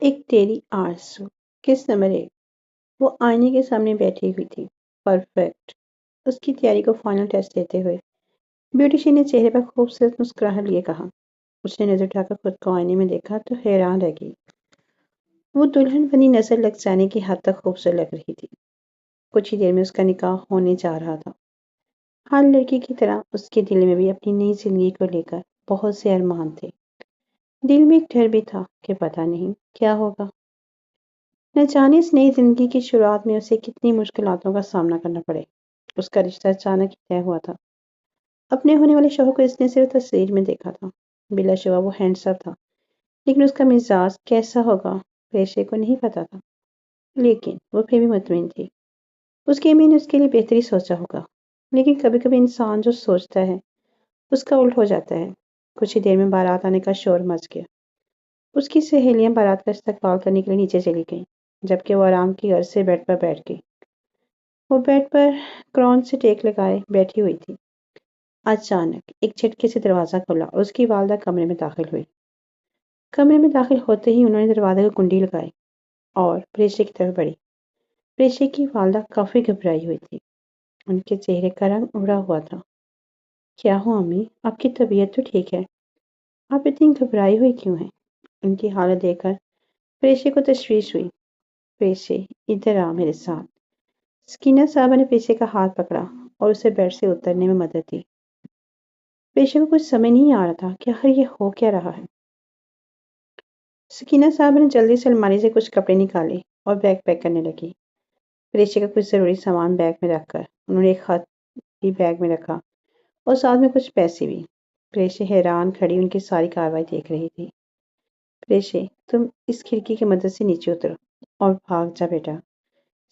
ایک تیری آرزو کس نمبر 1؟ وہ آئینے کے سامنے بیٹھی ہوئی تھی، پرفیکٹ، اس کی تیاری کو فائنل ٹیسٹ دیتے ہوئے۔ بیوٹیشین نے چہرے پر خوبصورت مسکراہٹ لیے کہا۔ اس نے نظر اٹھا کر خود کو آئینے میں دیکھا تو حیران رہ گئی۔ وہ دلہن بنی نظر لگ جانے کی حد تک خوبصورت لگ رہی تھی۔ کچھ ہی دیر میں اس کا نکاح ہونے جا رہا تھا۔ ہر لڑکی کی طرح اس کے دل میں بھی اپنی نئی زندگی کو لے کر بہت سے ارمان تھے۔ دل میں ایک ڈر بھی تھا کہ پتہ نہیں کیا ہوگا۔ نہ جانے اس نئی زندگی کی شروعات میں اسے کتنی مشکلاتوں کا سامنا کرنا پڑے۔ اس کا رشتہ اچانک ہی طے ہوا تھا۔ اپنے ہونے والے شوہر کو اس نے صرف تصویر میں دیکھا تھا۔ بلا شبہ وہ ہینڈسم تھا، لیکن اس کا مزاج کیسا ہوگا پیشے کو نہیں پتا تھا۔ لیکن وہ پھر بھی مطمئن تھی۔ اس کی امی نے اس کے لیے بہتری سوچا ہوگا، لیکن کبھی کبھی انسان جو سوچتا ہے اس کا الٹ ہو جاتا ہے۔ کچھ ہی دیر میں بارات آنے کا شور مچ گیا۔ اس کی سہیلیاں بارات کا استقبال کرنے کے لیے نیچے چلی گئیں، جبکہ وہ آرام کی غرض سے بیڈ پر بیٹھ گئی۔ وہ بیڈ پر کرون سے ٹیک لگائے بیٹھی ہوئی تھی۔ اچانک ایک جھٹکے سے دروازہ کھلا اور اس کی والدہ کمرے میں داخل ہوئی۔ کمرے میں داخل ہوتے ہی انہوں نے دروازے کو کنڈی لگائی اور پریشے کی طرف بڑھی۔ پریشے کی والدہ کافی گھبرائی ہوئی تھی۔ ان کے چہرے کا رنگ اڑا ہوا تھا۔ کیا ہو امی، آپ کی طبیعت تو ٹھیک ہے؟ آپ اتنی گھبرائی ہوئی کیوں ہیں؟ ان کی حالت دیکھ کر پریشے کو تشویش ہوئی۔ پریشے، ادھر آ میرے ساتھ۔ سکینہ صاحبہ نے پریشے کا ہاتھ پکڑا اور اسے بیڈ سے اترنے میں مدد دی۔ پریشے کو کچھ سمجھ نہیں آ رہا تھا کہ آخر یہ ہو کیا رہا ہے۔ سکینہ صاحبہ نے جلدی سے الماری سے کچھ کپڑے نکالے اور بیگ پیک کرنے لگی۔ پریشے کا کچھ ضروری سامان بیگ میں رکھ کر انہوں نے ایک خط بھی بیگ میں رکھا اور ساتھ میں کچھ پیسے بھی۔ پریشے حیران کھڑی ان کی ساری کارروائی دیکھ رہی تھی۔ پریشے، تم اس کھڑکی کی مدد سے نیچے اترو اور بھاگ جا بیٹا۔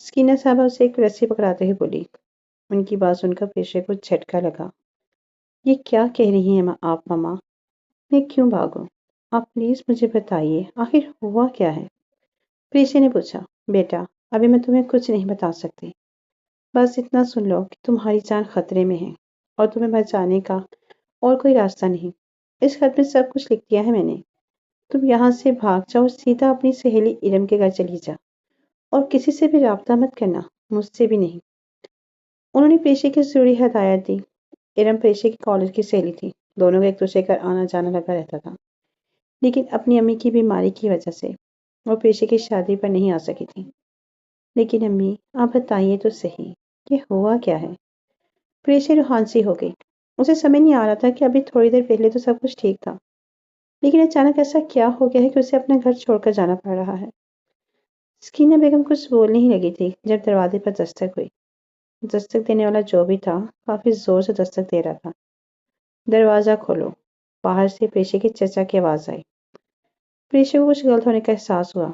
سکینہ صاحبہ اسے ایک رسی پکڑاتے ہوئے بولی۔ ان کی بات سن کر پریشے کو جھٹکا لگا۔ یہ کیا کہہ رہی ہیں آپ ماما؟ میں کیوں بھاگوں؟ آپ پلیز مجھے بتائیے آخر ہوا کیا ہے؟ پریشے نے پوچھا۔ بیٹا، ابھی میں تمہیں کچھ نہیں بتا سکتی۔ بس اتنا سن لو کہ تمہاری جان خطرے میں ہے اور تمہیں بچانے کا اور کوئی راستہ نہیں۔ اس خط میں سب کچھ لکھ دیا ہے میں نے۔ تم یہاں سے بھاگ جاؤ اور سیدھا اپنی سہیلی ارم کے گھر چلی جا، اور کسی سے بھی رابطہ مت کرنا، مجھ سے بھی نہیں۔ انہوں نے پریشے کی ضروری ہدایت دی۔ ارم پریشے کی کالج کی سہیلی تھی۔ دونوں کا ایک دوسرے کا آنا جانا لگا رہتا تھا، لیکن اپنی امی کی بیماری کی وجہ سے وہ پریشے کی شادی پر نہیں آ سکی تھی۔ لیکن امی، آپ بتائیے تو صحیح، یہ ہوا کیا ہے؟ پریشے روحان سی ہو گئی۔ اسے سمجھ نہیں آ رہا تھا کہ ابھی تھوڑی دیر پہلے تو سب کچھ ٹھیک تھا، لیکن اچانک ایسا کیا ہو گیا ہے کہ اسے اپنا گھر چھوڑ کر جانا پڑ رہا ہے۔ سکینہ بیگم کچھ بولنے ہی لگی تھی جب دروازے پر دستک ہوئی۔ دستک دینے والا جو بھی تھا کافی زور سے دستک دے رہا تھا۔ دروازہ کھولو، باہر سے پریشے کے چچا کی آواز آئی۔ پریشے کو کچھ غلط ہونے کا احساس ہوا۔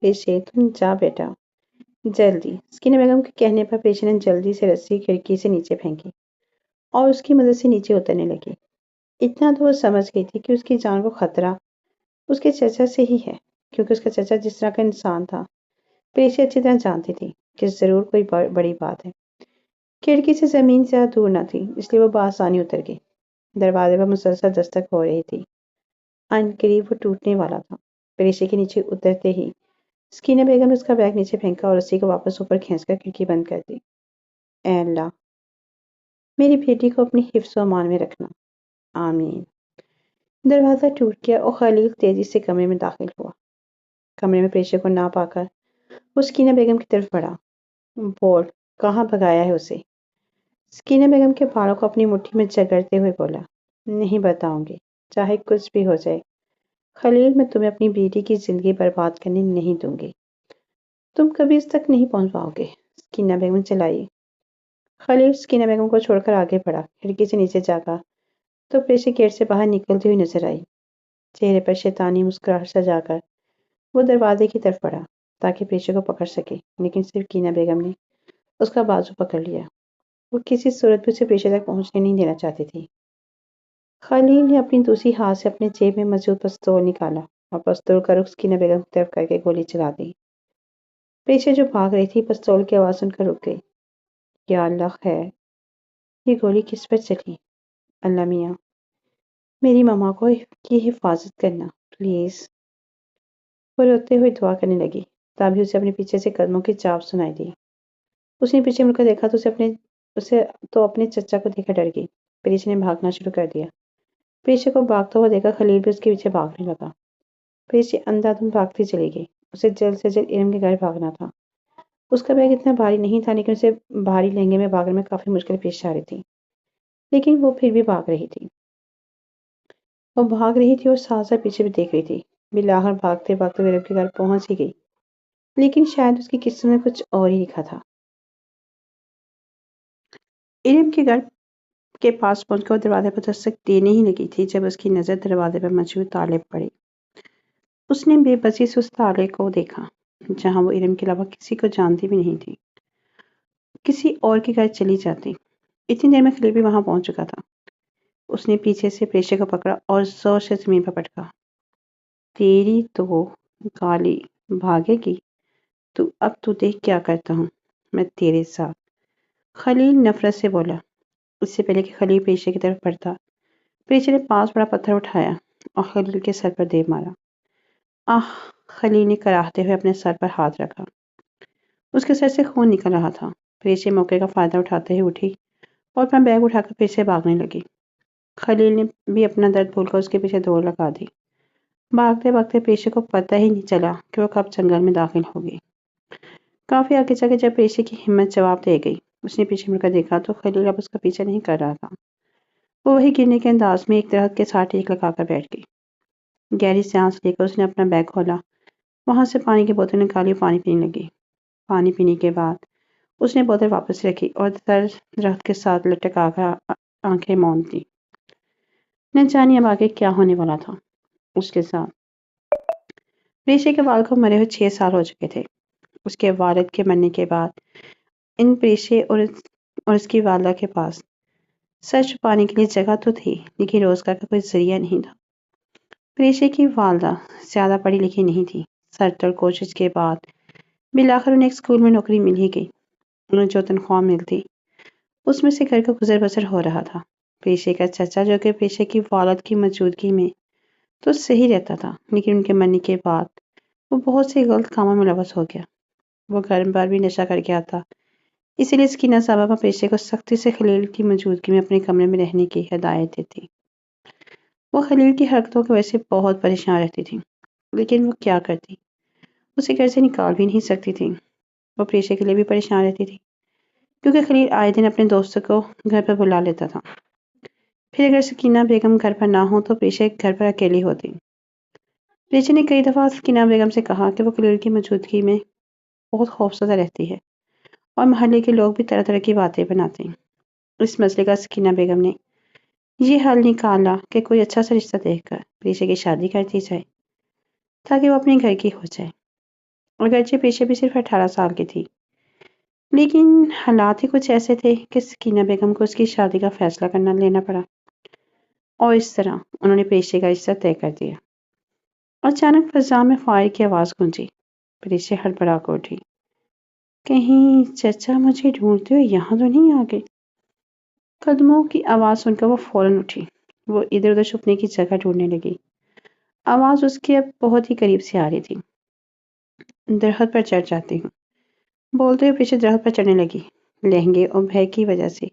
پریشے، تم جا بیٹا، جلدی۔ سکینہ بیگم کے کہنے پر پریشے نے جلدی سے رسی کھڑکی سے نیچے پھینکی اور اس کی مدد سے نیچے اترنے لگی۔ اتنا تو وہ سمجھ گئی تھی کہ اس کی جان کو خطرہ اس کے چچا سے ہی ہے، کیونکہ اس کا چچا جس طرح کا انسان تھا پریشے اچھی طرح جانتی تھی کہ ضرور کوئی بڑی بات ہے۔ کھڑکی سے زمین زیادہ دور نہ تھی، اس لیے وہ بآسانی اتر گئی۔ دروازے پر مسلسل دستک ہو رہی تھی۔ عنقریب وہ ٹوٹنے والا تھا۔ پریشے کے نیچے اترتے ہی سکینہ بیگم نے اس کا بیگ نیچے پھینکا اور رسی کو واپس اوپر کھینچ کر کھڑکی بند کر دی۔ اے اللہ، میری بیٹی کو اپنی حفظ و امان میں رکھنا، آمین۔ دروازہ ٹوٹ گیا اور خلیل تیزی سے کمرے میں داخل ہوا۔ کمرے میں پریشے کو نہ پا کر وہ سکینہ بیگم کی طرف بڑھا۔ بول، کہاں بھگایا ہے اسے؟ سکینہ بیگم کے بالوں کو اپنی مٹھی میں جگڑتے ہوئے بولا۔ نہیں بتاؤں گی، چاہے کچھ بھی ہو جائے۔ خلیل، میں تمہیں اپنی بیٹی کی زندگی برباد کرنے نہیں دوں گی۔ تم کبھی اس تک نہیں پہنچ پاؤ گے، سکینہ بیگم چلائی۔ خلیل سکینہ بیگم کو چھوڑ کر آگے بڑھا۔ کھڑکی سے نیچے جاگا تو پریشے گیٹ سے باہر نکلتی ہوئی نظر آئی۔ چہرے پر شیطانی مسکراہٹ سجا کر وہ دروازے کی طرف بڑھا تاکہ پریشے کو پکڑ سکے، لیکن صرف سکینہ بیگم نے اس کا بازو پکڑ لیا۔ وہ کسی صورت بھی اسے پریشے تک پہنچنے نہیں دینا چاہتی تھی۔ خلیل نے اپنی دوسری ہاتھ سے اپنے جیب میں موجود پستول نکالا اور پستول کا رخ سکینہ بیگم کی طرف کر کے گولی چلا دی۔ پریشے جو بھاگ رہی تھی پستول کی آواز سن کر رک گئی۔ یا اللہ خیر، یہ گولی کس پر چلی؟ اللہ میاں، میری ماما کو کی حفاظت کرنا پلیز۔ وہ روتے ہوئے دعا کرنے لگی، تبھی اسے اپنے پیچھے سے قدموں کی چاپ سنائی دی۔ اس نے پیچھے مڑ کر دیکھا تو اسے اپنے چچا کو دیکھ کر ڈر گئی۔ پریشا نے بھاگنا شروع کر دیا۔ پریشا کو بھاگتا ہوا دیکھا خلیل بھی اس کے پیچھے بھاگنے لگا۔ پریشا اندھا دھند بھاگتی چلی گئی۔ اسے جلد سے جلد علم کے گھر بھاگنا تھا۔ اس کا بیگ اتنا بھاری نہیں تھا، لیکن اسے بھاری لہنگے میں بھاگنے میں کافی مشکل پیش آ رہی تھی، لیکن وہ پھر بھی بھاگ رہی تھی۔ وہ بھاگ رہی تھی اور ساتھ ساتھ پیچھے بھی دیکھ رہی تھی۔ بالآخر بھاگتے بھاگتے علم کے گھر پہنچ ہی گئی، لیکن شاید اس کی قسمت میں کچھ اور ہی لکھا تھا۔ علم کے گھر کے پاس پہنچ کر وہ دروازے پر دستک دینے ہی لگی تھی جب اس کی نظر دروازے پر موجود تالے پر پڑی۔ اس نے بے بسی سے اس تالے کو دیکھا جہاں وہ علم کے علاوہ کسی کو جانتی بھی نہیں تھی۔ کسی اور کے گھر چلی جاتی۔ اتنی دیر میں خلیل بھی وہاں پہنچ چکا تھا۔ اس نے پیچھے سے پریشا کو پکڑا اور زور سے زمین پر پٹکا۔ تیری تو گالی بھاگے گی اب تو دیکھ کیا کرتا ہوں میں تیرے ساتھ، خلیل نفرت سے بولا۔ اس سے پہلے کہ خلیل پریشا کی طرف بڑھتا، پریشا نے پاس بڑا پتھر اٹھایا اور خلیل کے سر پر دے مارا۔ آہ! خلیل نے کراہتے ہوئے اپنے سر پر ہاتھ رکھا۔ اس کے سر سے خون نکل رہا تھا۔ پریشا موقع کا فائدہ اٹھاتے ہوئے اٹھی اور اپنا بیگ اٹھا کر پھر سے بھاگنے لگی۔ خلیل نے بھی اپنا درد بھول کر اس کے پیچھے دوڑ لگا دی۔ بھاگتے بھاگتے پریشا کو پتہ ہی نہیں چلا کہ وہ کب جنگل میں داخل ہو گئی۔ کافی آگے جا کے جب پریشا کی ہمت جواب دے گئی، اس نے پیچھے مڑ کر دیکھا تو خلیل اب اس کا پیچھا نہیں کر رہا تھا۔ وہ وہی گرنے کے انداز میں ایک درخت کے ساتھ ٹیک لگا کر بیٹھ گئی۔ گہری سانس لے کر اس نے اپنا بیگ کھولا، وہاں سے پانی کی بوتل نکالی اور پانی پینے لگی۔ پانی پینے کے بعد اس نے بوتل واپس رکھی اور درخت کے ساتھ لٹکا کر آنکھیں موند لی۔ نہ جانے اب آگے کیا ہونے والا تھا اس کے ساتھ۔ پریشا کے والد کو مرے ہوئے 6 سال ہو چکے تھے۔ اس کے والد کے مرنے کے بعد ان پریشا اور اس کی والدہ کے پاس سر چھپانے کے لیے جگہ تو تھی، لیکن روزگار کا کوئی ذریعہ نہیں تھا۔ پریشا کی والدہ زیادہ پڑھی لکھی نہیں تھی۔ سرتر کوشش کے بعد بالآخر انہیں ایک اسکول میں نوکری مل ہی گئی۔ انہیں جو تنخواہ ملتی اس میں سے گھر کا گزر بسر ہو رہا تھا۔ پریشا کا چچا جو کہ پریشا کی والد کی موجودگی میں تو صحیح رہتا تھا، لیکن ان کے مرنے کے بعد وہ بہت سے غلط کاموں میں ملوث ہو گیا۔ وہ گھر پر بھی نشہ کر کے آتا، اسی لیے سکینہ صاحبہ پریشا کو سختی سے خلیل کی موجودگی میں اپنے کمرے میں رہنے کی ہدایت دیتی۔ وہ خلیل کی حرکتوں کی وجہ سے بہت پریشان رہتی تھی، لیکن وہ کیا کرتی، اسے گھر سے نکال بھی نہیں سکتی تھی۔ وہ پریشا کے لیے بھی پریشان رہتی تھی، کیونکہ خلیل آئے دن اپنے دوستوں کو گھر پر بلا لیتا تھا۔ پھر اگر سکینہ بیگم گھر پر نہ ہو تو پریشا گھر پر اکیلی ہوتی۔ پریشا نے کئی دفعہ سکینہ بیگم سے کہا کہ وہ خلیل کی موجودگی میں بہت خوفزدہ رہتی ہے اور محلے کے لوگ بھی طرح طرح کی باتیں بناتے ہیں۔ اس مسئلے کا سکینہ بیگم نے یہ حل نکالا کہ کوئی اچھا سا رشتہ دیکھ کر پریشا کی شادی کر دی جائے تاکہ وہ اپنے گھر کی ہو جائے۔ اگرچہ پریشا بھی صرف 18 سال کی تھی، لیکن حالات ہی کچھ ایسے تھے کہ سکینہ بیگم کو اس کی شادی کا فیصلہ لینا پڑا، اور اس طرح انہوں نے پریشا کا رشتہ طے کر دیا۔ اچانک فضا میں فائر کی آواز گونجی۔ پریشا ہڑبڑا کر اٹھی۔ کہیں چچا مجھے ڈھونڈتے ہوئے یہاں تو نہیں آ گئے؟ قدموں کی آواز سن کر وہ فوراً اٹھی۔ وہ ادھر ادھر چھپنے کی جگہ ڈھونڈنے لگی۔ آواز اس کے اب بہت ہی قریب سے آ رہی تھی۔ درخت پر چڑھ جاتی ہوں، بولتے ہوئے پیچھے درخت پر چڑھنے لگی۔ لہنگے اور بھے کی وجہ سے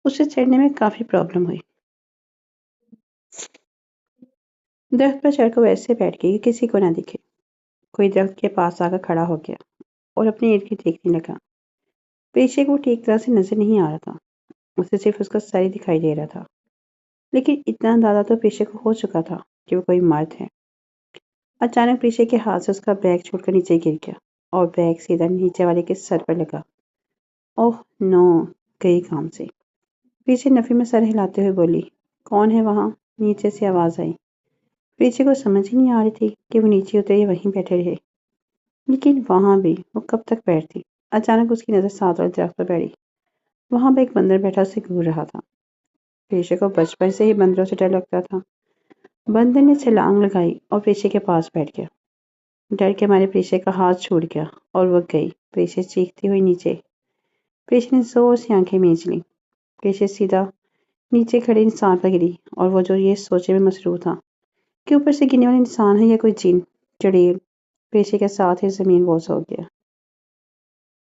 اسے چڑھنے میں کافی پرابلم ہوئی۔ درخت پر چڑھ کر وہ ایسے بیٹھ گئی کہ کسی کو نہ دکھے۔ کوئی درخت کے پاس آ کر کھڑا ہو گیا اور اپنے ارد گرد دیکھنے لگا۔ پریشا کو ٹھیک طرح سے نظر نہیں آ رہا تھا، اسے صرف اس کا سر ہی دکھائی دے رہا تھا، لیکن اتنا اندازہ تو پریشا کو ہو چکا تھا کہ وہ کوئی مرد ہے۔ اچانک پریشا کے ہاتھ سے اس کا بیگ چھوٹ کر نیچے گر گیا اور بیگ سیدھا نیچے والے کے سر پر لگا۔ اوہ نو! گئی کام سے۔ پریشا نفی میں سر ہلاتے ہوئے بولی، کون ہے وہاں؟ نیچے سے آواز آئی۔ پریشا کو سمجھ ہی نہیں آ رہی تھی کہ وہ نیچے اترے یا وہیں بیٹھے رہے، لیکن وہاں بھی وہ کب تک بیٹھتی۔ اچانک اس کی نظر ساتھ والے درخت پر پڑی۔ وہاں پہ ایک بندر بیٹھا اسے گھور رہا تھا۔ پریشا کو بچپن سے ہی بندروں سے ڈر لگتا تھا۔ بندر نے چھلانگ لگائی اور پریشا کے پاس بیٹھ گیا۔ ڈر کے مارے پریشا کا ہاتھ چھوٹ گیا اور وہ گئی۔ پریشا چیختی ہوئی نیچے۔ پریشا نے زور سے آنکھیں میچ لی۔ پریشا سیدھا نیچے کھڑے انسان پر گری اور وہ جو یہ سوچے میں مصروف تھا کہ اوپر سے گرنے والا انسان ہے یا کوئی جن، چڑیل، پیشے کے ساتھ ہی زمین بوس ہو گیا۔